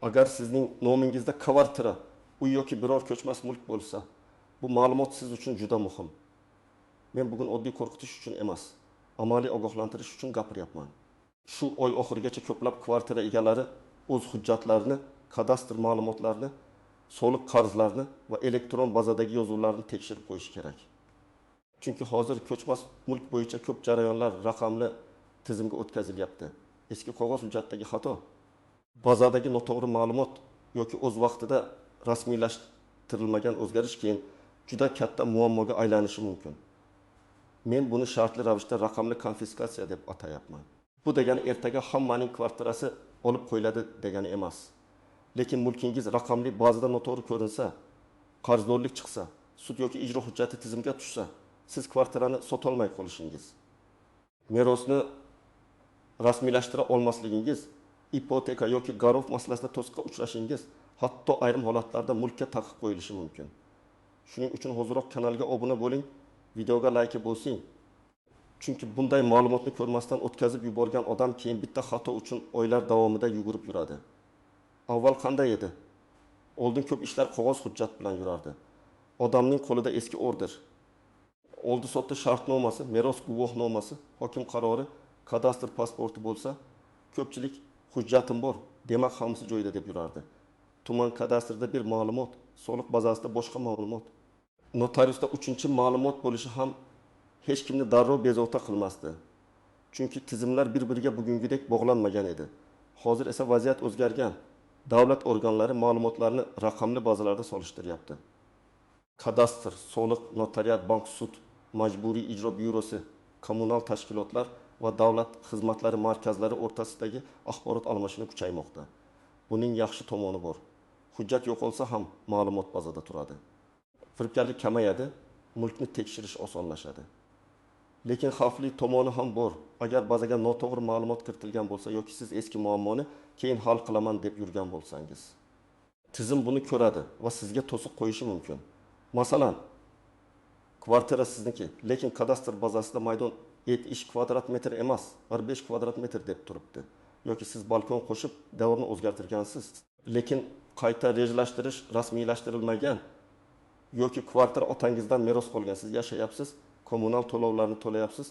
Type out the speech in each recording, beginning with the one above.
Agar sizning nomingizda kvartira, uy yoki biror ko'chmas mulk bo'lsa, bu ma'lumot siz uchun juda muhim. Men bugun oddiy qo'rqitish uchun emas, amaliy ogohlantirish uchun gapiryapman. Shu oy oxirigacha ko'plab kvartira egalari o'z hujjatlarini, kadastr ma'lumotlarini, soliq qarzlarini va elektron bazadagi yozuvlarni tekshirib qo'yishi kerak. Chunki hozir ko'chmas mulk bo'yicha ko'p jarayonlar raqamli tizimga o'tkazilyapti. Eski qog'oz hujjatdagi xato, bazadagi noto'g'ri ma'lumot yoki o'z vaqtida rasmiylashtirilmagan o'zgarish keyin juda katta muammoga aylanishi mumkin. Men buni shartli ravishda raqamli konfiskatsiya deb atayapman. Bu degani ertaga hammaning kvartirasi olib qo'yiladi degani emas. Lekin mulkingiz raqamli bazada noto'g'ri ko'rinsa, qarzdorlik chiqsa, sud yoki ijro hujjati tizimga tushsa, siz kvartirani sotolmay qolishingiz, merosni rasmiylashtira olmasligingiz, ipoteka yoki garov masalasida to'siqqa uchrashingiz, hatto ayrim holatlarda mulkka taqiq qo'yilishi mumkin. Shuning uchun hoziroq kanalga obuna bo'ling, videoga like bosing. Chunki bunday ma'lumotni ko'rmasdan o'tkazib yuborgan odam keyin bitta xato uchun oylar davomida yugurib yuradi. Avval qanday edi? Oldin ko'p ishlar qog'oz hujjat bilan yurardi. Odamning qo'lida eski order, oldi sotdi shartnomasi, meros guvohnomasi, hokim qarori, kadastr pasporti bo'lsa, ko'pchilik hujjatim bor, demak hammasi joyida deb yurardi. Tuman kadastrda bir ma'lumot, soliq bazasida boshqa ma'lumot. Notariusda 3-ma'lumot bo'lishi ham hech kimni darrov bezovta qilmasdi. Chunki tizimlar bir-biriga bugungidek bog'lanmagan edi. Hozir esa vaziyat o'zgargan. Davlat organlari ma'lumotlarni raqamli bazalarda solishtiryapti. Kadastr, soliq, notariat, bank, sud, majburiy ijro byurosi, kommunal tashkilotlar va davlat xizmatlari markazlari o'rtasidagi axborot almashinuvi kuchaymoqda. Buning yaxshi tomoni bor. Hujjat yo'qolsa ham ma'lumot bazada turadi. Firibgarlik kamayadi, mulkni tekshirish osonlashadi. Lekin xavfli tomoni ham bor. Agar bazaga noto'g'ri ma'lumot kiritilgan bo'lsa yoki siz eski muammoni keyin hal qilaman deb yurgan bo'lsangiz, tizim buni ko'radi va sizga to'siq qo'yishi mumkin. Masalan, kvartira sizniki, lekin kadastr bazasida maydon 70 kvadrat metr emas, 45 kvadrat metr deb turibdi. Yoki siz balkon qo'shib davrni o'zgartirgansiz, lekin qayta rejalashtirish rasmiylashtirilmagan yoki kvartira otangizdan meros qolgan, siz yashayapsiz, kommunal to'lovlarni to'layapsiz,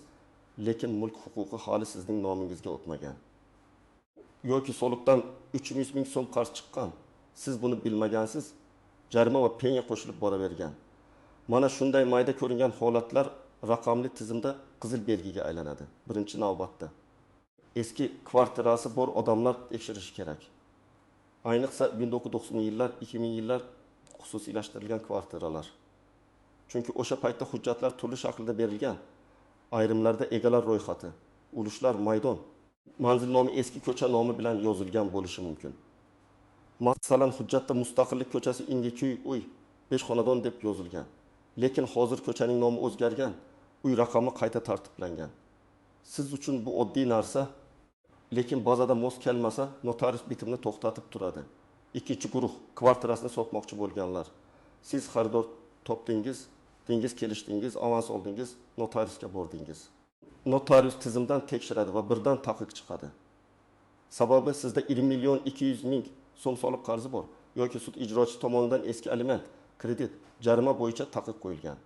lekin mulk huquqi hali sizning nomingizga o'tmagan. Yoki soliqdan 300 ming so'm qarz chiqqan, siz buni bilmagansiz, jarima va penya qo'shilib boravergan. Mana shunday mayda ko'ringan holatlar raqamli tizimda qizil belgiga aylanadi. Birinchi navbatda eski kvartirasi bor odamlar tekshirishi kerak. Ayniqsa 1990-yillar, 2000-yillar xususiylashtirilgan kvartiralar. Chunki o'sha paytda hujjatlar turli shaklda berilgan. Ayrimlarda egalar ro'yxati, ulushlar maydon, manzil nomi eski ko'cha nomi bilan yozilgan bo'lishi mumkin. Masalan, hujjatda Mustaqillik ko'chasi Indikuy uy 5 xonadon deb yozilgan. Lekin hozir ko'chaning nomi o'zgargan, uy raqami qayta tartiblangan. Siz uchun bu oddiy narsa, lekin bazada mos kelmasa, notarius bitimni to'xtatib turadi. Ikkinchi guruh, kvartirasini sotmoqchi bo'lganlar. Siz xaridor topdingiz, kelishdingiz, avans oldingiz, notariusga bordingiz. Notarius tizimdan tekshiradi va birdan taqiq chiqadi. Sababi sizda 20 million 200 ming so'm soliq qarzi bor yoki sud ijrochi tomonidan eski aliment, kredit, jarima bo'yicha taqiq qo'yilgan.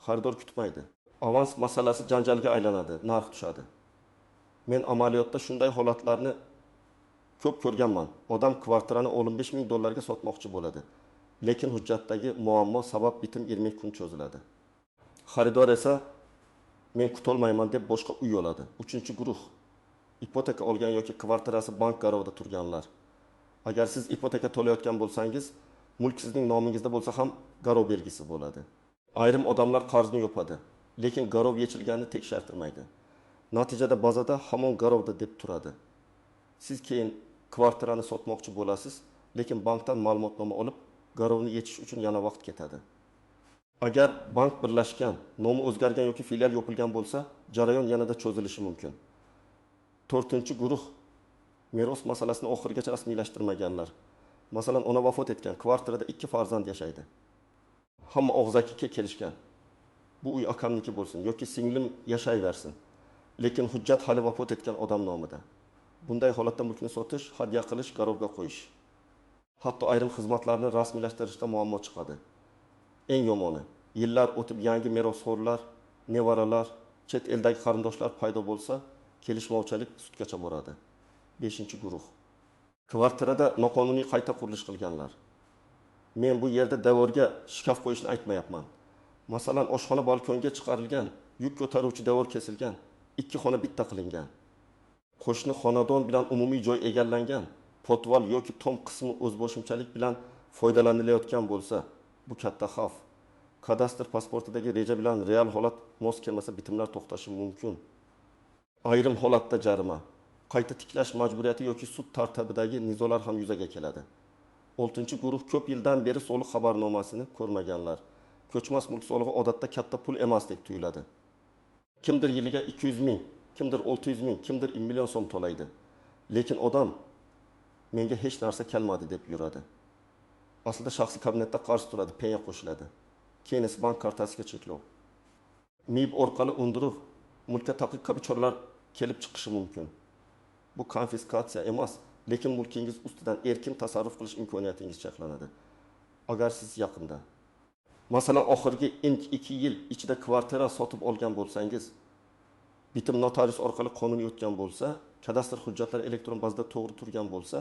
Xaridor kutmaydi. Avans masalasi janjalga aylanadi, narx tushadi. Men amaliyotda shunday holatlarni ko'p ko'rganman. Odam kvartirani 15 ming dollarga sotmoqchi bo'ladi. Lekin hujjatdagi muammo sabab bitim 20 kun cho'ziladi. Xaridor esa men kutolmayman deb boshqa uy oladi. Uchinchi guruh, ipoteka olgan yoki kvartirasi bank garovida turganlar. Agar siz ipoteka to'layotgan bo'lsangiz, mulk sizning nomingizda bo'lsa ham garov belgisi bo'ladi. Ayrim odamlar qarzni yopadi, lekin garov yechilganini tekshirtirmaydi. Natijada bazada hamon garovda deb turadi. Siz keyin kvartirani sotmoqchi bo'lasiz, lekin bankdan ma'lumotnoma olib, garovni yechish uchun yana vaqt ketadi. Agar bank birlashgan, nomi o'zgargan yoki filial yopilgan bo'lsa, jarayon yanada cho'zilishi mumkin. 4-guruh, meros masalasini oxirigacha rasmiylashtirmaganlar. Masalan, ona vafot etgan, kvartirada 2 farzand yashaydi. Hamma og'zaki kelishgan. Bu uy akamniki bo'lsin yoki singlim yashayversin. Lekin hujjat hali vafot etgan odam nomida. Bunday holatda mulkni sotish, hadya qilish, garovga qo'yish. Hatto ayrim xizmatlarni rasmiylashtirishda muammo chiqadi. Eng yomoni, yillar o'tib yangi merosxo'rlar, nevaralar, chet eldagi qarindoshlar paydo bo'lsa, kelishmovchilik sudgacha boradi. 5-guruh. Kvartirada noqonuniy qayta qurilish qilganlar. Men bu yerda devorga shkaf qo'yishni aytmayapman. Masalan, oshxona balkonga chiqarilgan, yuk ko'taruvchi devor kesilgan, 2 xona bitta qilingan. Qo'shni xonadon bilan umumiy joy egallangan, potval yoki tom qismi o'zboshimchalik bilan foydalanilayotgan bo'lsa, bu katta xavf. Kadastr pasportidagi reja bilan real holat mos kelmasa bitimlar to'xtashi mumkin. Ayrim holatda jarima, qayta tiklash majburiyati yoki sud tartibidagi nizolar ham yuzaga keladi. 6-guruh ko'p yildan beri soliq xabarnomasini ko'rmaganlar. Ko'chmas mulk solig'i odatda katta pul emas deb tuyuladi. Kimdir yiliga 200 ming, kimdir 600 ming, kimdir 1 million so'm to'laydi. Lekin odam menga hech narsa kelmadi deb yuradi. Aslida shaxsiy kabinetda qarz turadi, penya qo'shiladi. Keyin esa bank kartasiga cheklov. MIB orqali undirib, mulkka taqiq kabichorlar kelib chiqishi mumkin. Bu konfiskatsiya emas, lekin mulkingiz ustidan erkin tasarruf qilish imkoniyatingiz cheklanadi. Agar siz yaqinda, masalan, oxirgi 2 yil ichida kvartira sotib olgan bo'lsangiz, bitim notarius orqali qonuniy o'tgan bo'lsa, kadastr hujjatlari elektron bazada to'g'ri turgan bo'lsa,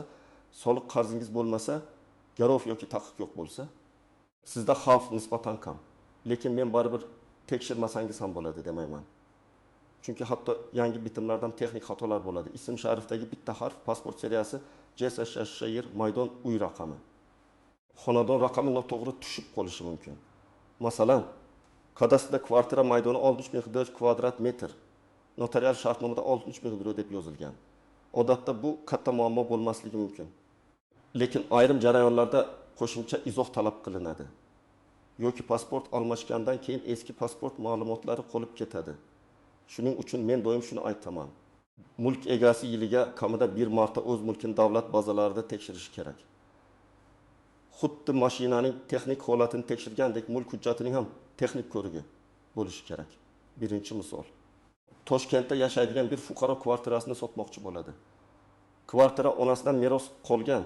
soliq qarzingiz bo'lmasa, garov yoki taqiq yo'q bo'lsa, sizda xavf nisbatan kam. Lekin men baribir tekshirmasangiz ham bo'ladi demayman. Chunki hatto yangi bitimlardan texnik xatolar bo'ladi. Ism sharifdagi bitta harf pasport seriyasi JSSHR maydon uy raqami. Xonadon raqami noto'g'ri tushib qolishi mumkin. Masalan, kadastrda kvartira maydoni 63 kvadrat metr. Notarial shartnomada 63 deb yozilgan. Odatda bu katta muammo bo'lmasligi mumkin. Lekin ayrim jarayonlarda qo'shimcha izoh talab qilinadi. Yoki pasport almashgandan keyin eski pasport ma'lumotlari qolib ketadi. Shuning uchun men doim shuni aytaman. Mulk egasi yiliga kamida 1 marta o'z mulkini davlat bazalarida tekshirishi kerak. Xuddi mashinaning texnik holatini tekshirgandek mulk hujjatining ham texnik ko'rigi bo'lishi kerak. Birinchi misol. Toshkentda yashaydigan bir fuqaro kvartirasini sotmoqchi bo'ladi. Kvartira onasidan meros qolgan,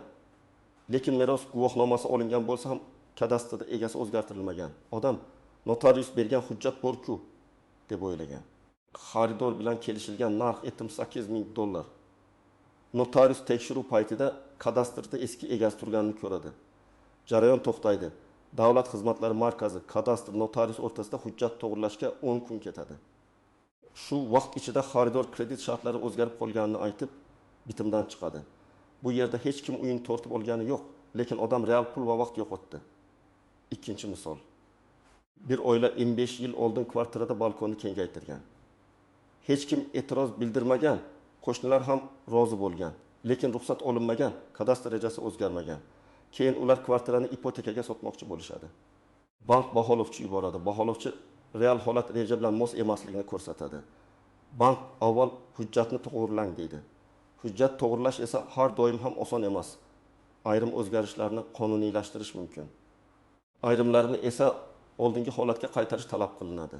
lekin meros guvohnomasi olingan bo'lsa ham kadastrda egasi o'zgartirilmagan. Odam notarius bergan hujjat bor-ku deb o'ylagan. Xaridor bilan kelishilgan narx $8,000. Notarius tekshiruv paytida kadastrda eski egasi turganini ko'radi. Jarayon to'xtaydi. Davlat xizmatlari markazi, kadastr, notarius o'rtasida hujjat to'g'rilashga 10 kun ketadi. Shu vaqt ichida xaridor kredit shartlari o'zgarib qolganini aytib, bitimdan chiqadi. Bu yerda hech kim uyini tortib olgani yo'q, lekin odam real pul va vaqt yo'qotdi. Ikkinchi misol. Bir oila 25 yil oldin kvartirada balkonni kengaytirgan. Hech kim e'tiroz bildirmagan, qo'shnilar ham rozi bo'lgan, lekin ruxsat olinmagan, kadastr rejasi o'zgarmagan. Keyin ular kvartirani ipotekaga sotmoqchi bo'lishadi. Bank baholovchi yuboradi. Baholovchi real holat reja bilan mos emasligini ko'rsatadi. Bank avval hujjatni to'g'rilang deydi. Hujjat to'g'rilash esa har doim ham oson emas. Ayrim o'zgarishlarni qonuniylashtirish mumkin. Ayrimlarini esa oldingi holatga qaytarish talab qilinadi.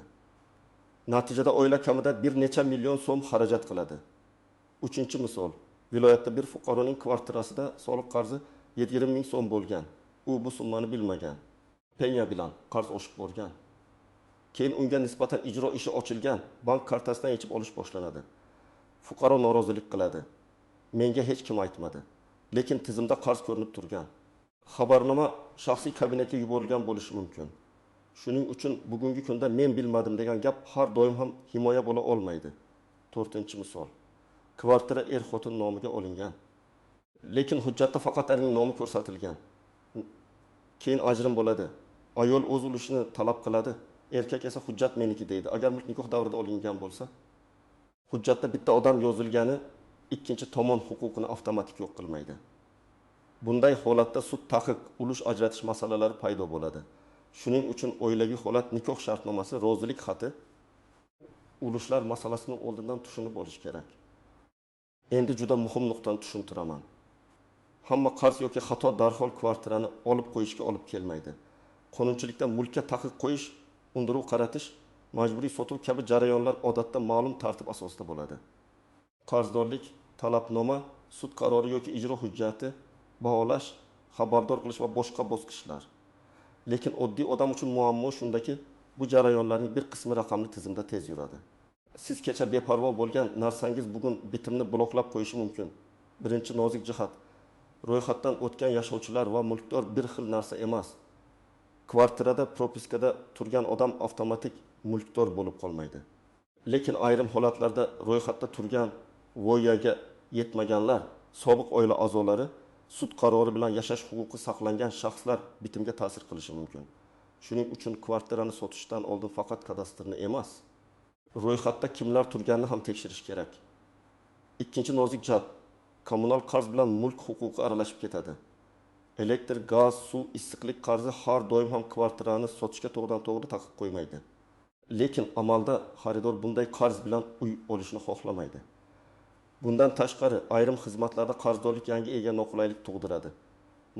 Natijada oila kamida bir necha million so'm xarajat qiladi. 3-misol. Viloyatda bir fuqaroning kvartirasida soliq qarzi 70 ming so'm bo'lgan. U bu summani bilmagan. Penya bilan qarz oshib borgan. Keyin unga nisbatan ijro ishi ochilgan, bank kartasidan yechib olish boshlanadi. Fuqaro norozilik qiladi. Menga hech kim aytmadi, lekin tizimda qarz ko'rinib turgan. Xabarnoma shaxsiy kabinetga yuborilgan bo'lishi mumkin. Shuning uchun bugungi kunda men bilmadim degan gap har doim ham himoya bo'la olmaydi. 4-misol. Kvartira er-xotin nomiga olingan. Lekin hujjatda faqat erning nomi ko'rsatilgan. Keyin ajrim bo'ladi. Ayol o'z ulushini talab qiladi, erkak esa hujjat meniki deydi. Agar mulk nikoh davrida olingan bo'lsa, hujjatda bitta odam yozilgani ikkinchi tomon huquqini avtomatik yo'q qilmaydi. Bunday holatda sud taqiq, ulush ajratish masalalari paydo bo'ladi. Shuning uchun oilaviy holat nikoh shartnomasi, rozilik xati ulushlar masalasini oldindan tushunib olish kerak. Endi juda muhim nuqtani tushuntiraman. Hamma qarz yoki xato darhol kvartirani olib qo'yishga olib kelmaydi. Qonunchilikda mulkka taqiq qo'yish, undiruv qaratish, majburiy sotuv kabi jarayonlar odatda ma'lum tartib asosida bo'ladi. Qarzdorlik, talabnoma, sud qarori yoki ijro hujjati, baholash, xabardor qilish va boshqa bosqichlar. Lekin oddiy odam uchun muammo shundaki, bu jarayonlarning bir qismi raqamli tizimda tez yuradi. Siz kecha beparvo bo'lgan narsangiz bugun bitimni bloklab qo'yishi mumkin. Birinchi nozik jihat: ro'yxatdan o'tgan yashovchilar va mulkdor bir xil narsa emas. Kvartirada propiskada turgan odam avtomatik mulkdor bo'lib qolmaydi. Lekin ayrim holatlarda ro'yxatda turgan voyaga yetmaganlar, sobiq oila a'zolari, sud qarori bilan yashash huquqi saqlangan shaxslar bitimga ta'sir qilishi mumkin. Shuning uchun kvartirani sotishdan oldin faqat kadastrni emas, ro'yxatda kimlar turganini ham tekshirish kerak. Ikkinchi nozik jihat: kommunal qarz bilan mulk huquqi aralashib ketadi. Elektr, gaz, suv, issiqlik qarzi har doim ham kvartirani sotishga to'g'ridan-to'g'ri taqiq qo'ymaydi. Lekin amalda xaridor bunday qarz bilan uy olishni xohlamaydi. Bundan tashqari, ayrim xizmatlarda qarzdorlik yangi ega noqulaylik tug'diradi.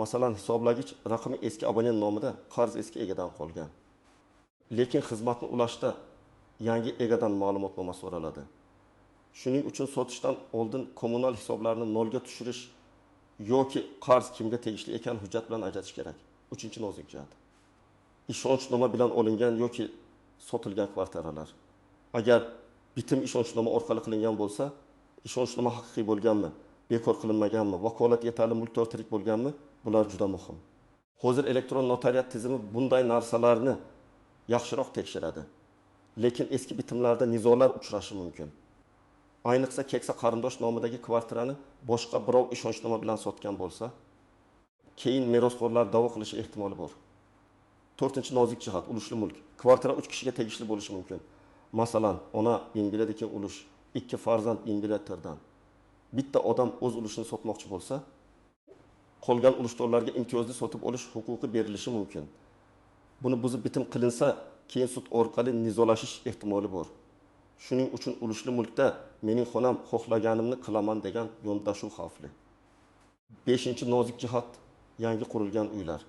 Masalan, hisoblagich raqami eski abonent nomida, qarz eski egadan qolgan. Lekin xizmatni ulashda yangi egadan ma'lumotnoma so'raladi. Shuning uchun sotishdan oldin kommunal hisoblarni nolga tushirish yoki qarz kimga tegishli ekan hujjat bilan ajratish kerak. Uchinchi nozik jihat: ishonchnoma bilan olingan yoki sotilgan kvartiralar. Agar bitim ishonchnoma orqali qilingan bo'lsa, ishonchnoma haqiqiy bo'lganmi, bekor qilinmaganmi, vakolat yetarli mulkdor tirik bo'lganmi, bular juda muhim. Hozir elektron notariat tizimi bunday narsalarni yaxshiroq tekshiradi. Lekin eski bitimlarda nizolar uchrashi mumkin. Ayniqsa keksa qarindosh nomidagi kvartirani boshqa birov ishonchnoma bilan sotgan bo'lsa, keyin merosxo'rlar da'vo qilishi ehtimoli bor. To'rtinchi nozik jihat: ulushli mulk. Kvartira 3 kishiga tegishli bo'lishi mumkin. Masalan, ona Ingiliyadagi ulush, 2 farzand Ingiliyadadan. Bitta odam o'z ulushini sotmoqchi bo'lsa, qolgan ulushdorlarga imtiyozli sotib olish huquqi berilishi mumkin. Buni buzib bitim qilinsa, keyin sud orqali nizolashish ehtimoli bor. Shuning uchun ulushli mulkda mening xonam xohlaganimni qilaman degan yondashuv xavfli. 5-chi nozik jihat: yangi qurilgan uylar.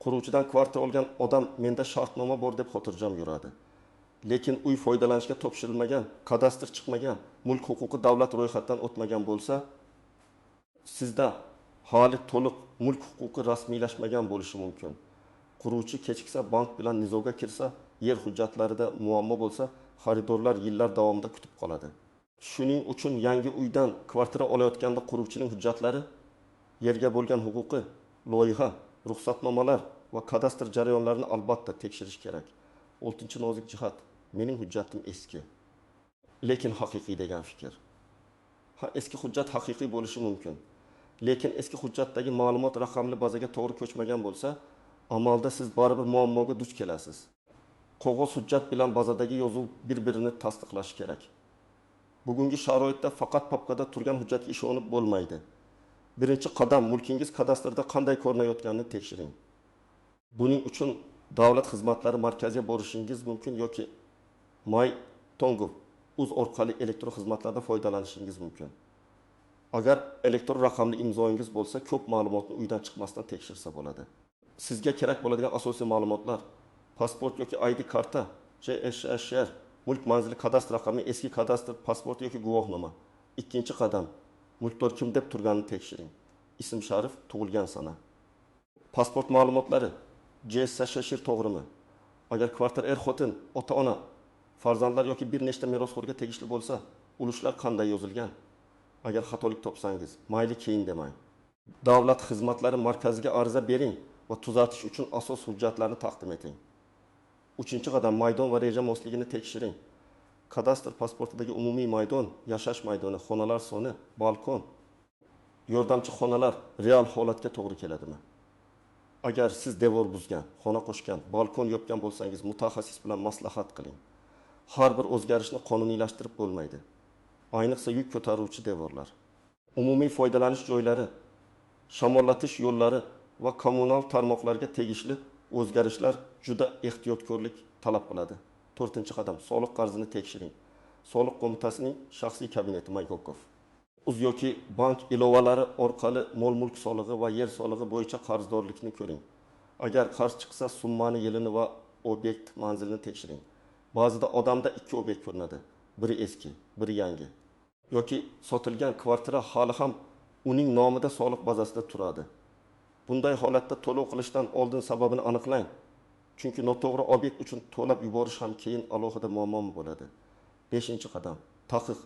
Quruvchidan kvartira olgan odam menda shartnoma bor deb xotirjam yuradi. Lekin uy foydalanishga topshirilmagan, kadastr chiqmagan, mulk huquqi davlat ro'yxatdan o'tmagan bo'lsa, sizda hali to'liq mulk huquqi rasmiylashmagan bo'lishi mumkin. Quruvchi kechiksa, bank bilan nizoga kirsa, yer hujjatlarida muammo bo'lsa, xaridorlar yillar davomida kutib qoladi. Shuning uchun yangi uydan kvartira olayotganda quruvchining hujjatlari, yerga bo'lgan huquqi, loyiha, ruxsatnomalar va kadastr jarayonlarini albatta tekshirish kerak. 6-chi nozik jihat: mening hujjatim eski, lekin haqiqiy degan fikr. Eski hujjat haqiqiy bo'lishi mumkin. Lekin eski hujjatdagi ma'lumot raqamli bazaga to'g'ri ko'chmagan bo'lsa, amalda siz baribir muammoga duch kelasiz. Qog'oz hujjat bilan bazadagi yozuv bir-birini tasdiqlashi kerak. Bugungi sharoitda faqat papkada turgan hujjatga ishonib bo'lmaydi. Birinchi qadam mulkingiz kadastrda qanday ko'rinayotganini tekshiring. Buning uchun davlat xizmatlari markaziga borishingiz mumkin yoki My.Tongov.uz orqali elektron xizmatlardan foydalanishingiz mumkin. Agar elektron raqamli imzoingiz bo'lsa, ko'p ma'lumotni uydan chiqmasdan tekshirsa bo'ladi. Sizga kerak bo'ladigan asosiy ma'lumotlar: pasport yoki ID karta, JSHR, mulk manzili kadastr raqami, eski kadastr, pasport yoki guvohnoma. Ikkinchi qadam: mulkdor kim deb turganini tekshiring. Ism sharif, tug'ilgan sana. Pasport ma'lumotlari: JSHR to'g'rimi? Agar kvartira er-xotin, ota-ona, farzandlar yoki bir nechta merosxo'rga tegishli bo'lsa, ulushlar qanday yozilgan? Agar xatolik topsangiz, mayli keyin demang. Davlat xizmatlari markaziga ariza bering va tuzatish uchun asos hujjatlarni taqdim eting. 3-qadam: maydon va reja mosligini tekshiring. Kadastr pasportidagi umumiy maydon, yashash maydoni, xonalar soni, balkon, yordamchi xonalar real holatga to'g'ri keladimi? Agar siz devor buzgan, xona qo'shgan, balkon yopgan bo'lsangiz, mutaxassis bilan maslahat qiling. Har bir o'zgarishni qonuniylashtirib bo'lmaydi. Ayniqsa yuk ko'taruvchi devorlar. Umumiy foydalanish joylari, shamollatish yo'llari va kommunal tarmoqlarga tegishli o'zgarishlar juda ehtiyotkorlik talab qiladi. 4-qadam: soliq qarzini tekshiring. Soliq qo'mitasining shaxsiy kabineti Maykokov. Uz yoki bank ilovalari orqali mol-mulk solig'i va yer solig'i bo'yicha qarzdorlikni ko'ring. Agar qarz chiqsa, summani, yilini va obyekt manzilini tekshiring. Ba'zida odamda 2 obyekt ko'rinadi. Biri eski, biri yangi. Yoki sotilgan kvartira hali ham uning nomida soliq bazasida turadi. Bunday holatda to'lov qilishdan oldin sababini aniqlang. Chunki noto'g'ri obyekt uchun to'lab yuborish ham keyin alohida muammo bo'ladi. 5-qadam. Taqiq,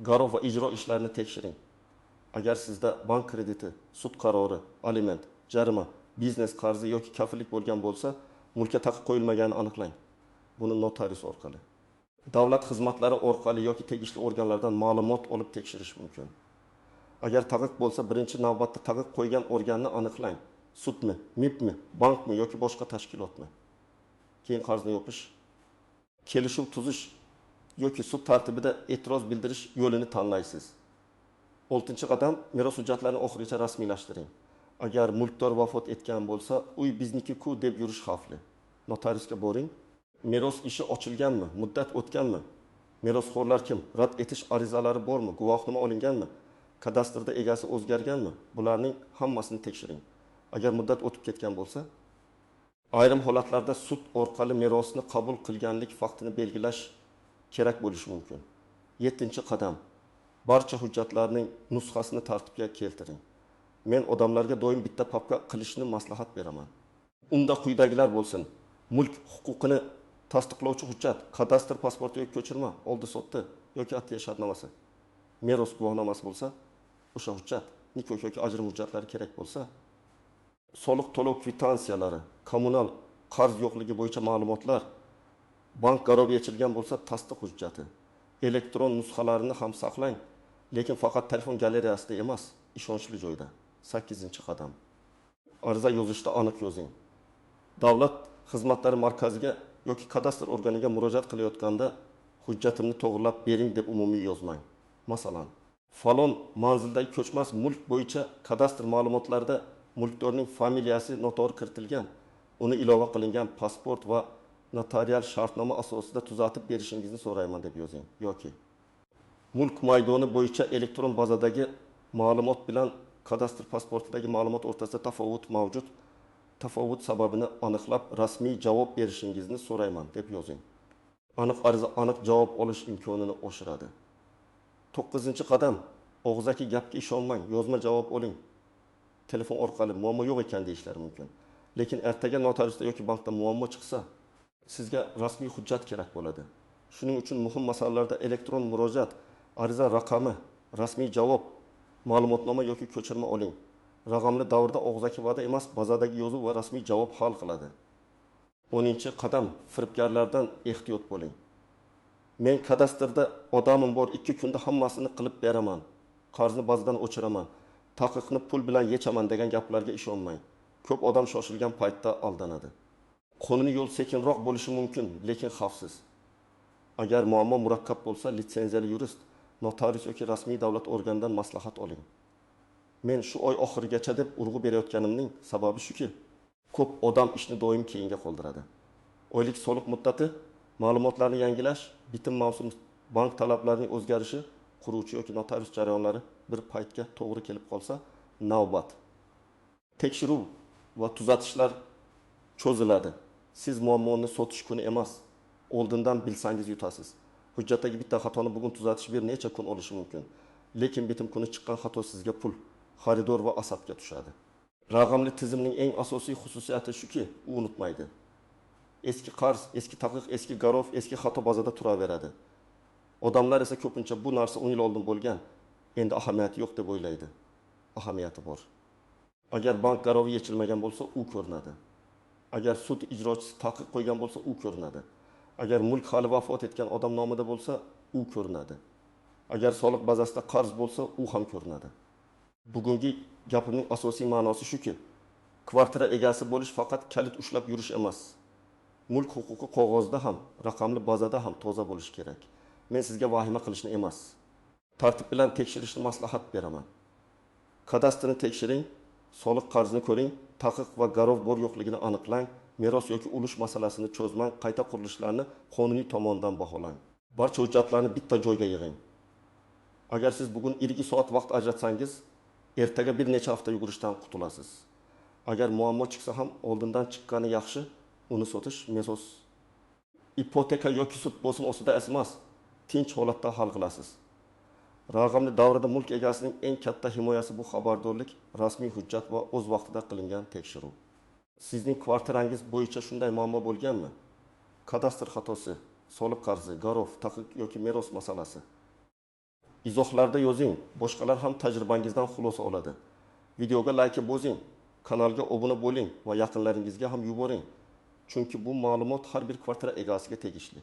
garov va ijro ishlarini tekshiring. Agar sizda bank krediti, sud qarori, aliment, jarima, biznes qarzi yoki kafillik bo'lgan bo'lsa, mulkka taqiq qo'yilmaganini aniqlang. Buni notarius orqali. Davlat xizmatlari orqali yoki tegishli organlardan ma'lumot olib tekshirish mumkin. Agar taqiq bo'lsa, birinchi navbatda taqiq qo'ygan organni aniqlang. Sudmi, MIBmi, bankmi yoki boshqa tashkilotmi? Keyin qarzni yopish, kelishuv tuzish yoki sud tartibida e'tiroz bildirish yo'lini tanlaysiz. 6-qadam, meros hujjatlarini oxirigacha rasmiylashtiring. Agar mulkdor vafot etgan bo'lsa, uy bizniki-ku deb yurish xavfli. Notariusga boring. Meros ishi ochilganmi? Muddat o'tganmi? Merosxo'rlar kim? Rad etish arizalari bormi? Guvohnoma olinganmi? Kadastrda egasi o'zgarganmi? Bularning hammasini tekshiring. Agar muddat o'tib ketgan bo'lsa, ayrim holatlarda sud orqali merosni qabul qilganlik faktini belgilash kerak bo'lishi mumkin. 7-qadam. Barcha hujjatlarning nusxasini tartibga keltiring. Men odamlarga doim bitta papka qilishni maslahat beraman. Unda quyidagilar bo'lsin: mulk huquqini tasdiqlovchi hujjat, kadastr pasporti yoki ko'chirma, oldi sotdi yoki adliya shartnomasi, meros guvohnomasi bo'lsa, o'sha hujjat, nikoh yoki ajrim hujjatlari kerak bo'lsa, soliq to'lov kvitantsiyalari, kommunal qarz yo'qligi bo'yicha ma'lumotlar, bank garovi yechilgan bo'lsa, tasdiq hujjati, elektron nusxalarini ham saqlang, lekin faqat telefon galereyasida emas, ishonchli joyda. 8-qadam. Ariza yozishda aniq yozing. Davlat xizmatlari markaziga yoki kadastr organiga murojaat qilayotganda hujjatimni to'g'rilab bering deb umumiy yozmang. Masalan, falon manzildagi ko'chmas mulk bo'yicha kadastr ma'lumotlarida mulkdorning familiyasi noto'g'ri kiritilgan, uni ilova qilingan pasport va notarial shartnoma asosida tuzatib berishingizni so'rayman deb yozing. Yoki mulk maydoni bo'yicha elektron bazadagi ma'lumot bilan kadastr pasportidagi ma'lumot o'rtasida tafovut mavjud. Tafovut sababini aniqlab rasmiy javob berishingizni so'rayman deb yozing. Aniq ariza aniq javob olish imkonini oshiradi. 9-qadam. Og'zaki gapga ishonmang, yozma javob oling. Telefon orqali muammo yo'q ekan deyishlari mumkin. Lekin ertaga notariusda yoki bankda muammo chiqsa, sizga rasmiy hujjat kerak bo'ladi. Shuning uchun muhim masalalarda elektron murojaat, ariza raqami, rasmiy javob, ma'lumotnoma yoki ko'chirma oling. Raqamli davrda og'zaki va'da emas, bazadagi yozuv va rasmiy javob hal qiladi. 10-qadam. Firibgarlardan ehtiyot bo'ling. Men kadastrda odamim bor, 2 kunda hammasini qilib beraman. Qarzni bazadan o'chiraman. Taqiqni pul bilan yechaman degan gaplarga ishonmang. Ko'p odam shoshilgan paytda aldanadi. Qonuniy yo'l sekinroq bo'lishi mumkin, lekin xavfsiz. Agar muammo murakkab bo'lsa, litsenziyali yurist, notarius yoki rasmiy davlat organidan maslahat oling. Men shu oy oxirigacha deb urg'u berayotganimning sababi shuki, ko'p odam ishni doim keyinga qoldiradi. Oylik soliq muddati, ma'lumotlarni yangilash, bitim mavsumi, bank talablarining o'zgarishi, quruvchi yoki notarius jarayonlari bir paytga to'g'ri kelib qolsa, navbat. Tekshiruv va tuzatishlar cho'ziladi. Siz muammoni sotish kuni emas, oldindan bilsangiz yutasiz. Hujjatdagi bitta xatoni bugun tuzatish bir necha kun olishi mumkin. Lekin bitim kuni chiqqan xato sizga pul, xaridor va asabga tushadi. Raqamli tizimning eng asosiy xususiyati shuki, u unutmaydi. Eski qarz, eski taqiq, eski garov, eski xato bazada turaveradi. Odamlar esa ko'pincha bu narsa 10 yil oldin bo'lgan, endi ahamiyati yo'q deb o'ylaydi. Ahamiyati bor. Agar bank garovi yechilmagan bo'lsa, u ko'rinadi. Agar sud ijrochisi taqiq qo'ygan bo'lsa, u ko'rinadi. Agar mulk hali vafot etgan odam nomida bo'lsa, u ko'rinadi. Agar soliq bazasida qarz bo'lsa, u ham ko'rinadi. Bugungi gapimning asosiy ma'nosi shuki, kvartira egasi bo'lish faqat kalit ushlab yurish emas. Mulk huquqi qog'ozda ham, raqamli bazada ham toza bo'lishi kerak. Men sizga vahima qilishni emas, tartib bilan tekshirishni maslahat beraman. Kadastrni tekshiring, soliq qarzini ko'ring, taqiq va garov bor yo'qligini aniqlang, meros yoki ulush masalasini cho'zmang, qayta qurilishlarni qonuniy tomondan baholang. Barcha hujjatlarni bitta joyga yig'ing. Agar siz bugun 2 soat vaqt ajratsangiz, ertaga bir necha hafta yugurishdan qutulasiz. Agar muammo chiqsa ham oldindan chiqqani yaxshi, uni sotish mesos. Ipoteka yoki sud bo'lsin ostida emas, tinch holatda hal qilasiz. Raqamli davrida mulk egasining eng katta himoyasi bu xabardorlik, rasmiy hujjat va o'z vaqtida qilingan tekshiruv. Sizning kvartirangiz bo'yicha shunday muammo bo'lganmi? Kadastr xatosi, soliq qarzi, garov, taqiq yoki meros masalasi. Izohlarda yozing, boshqalar ham tajribangizdan xulosa oladi. Videoga like bosing, kanalga obuna bo'ling va yaqinlaringizga ham yuboring. Chunki bu ma'lumot har bir kvartira egasiga tegishli.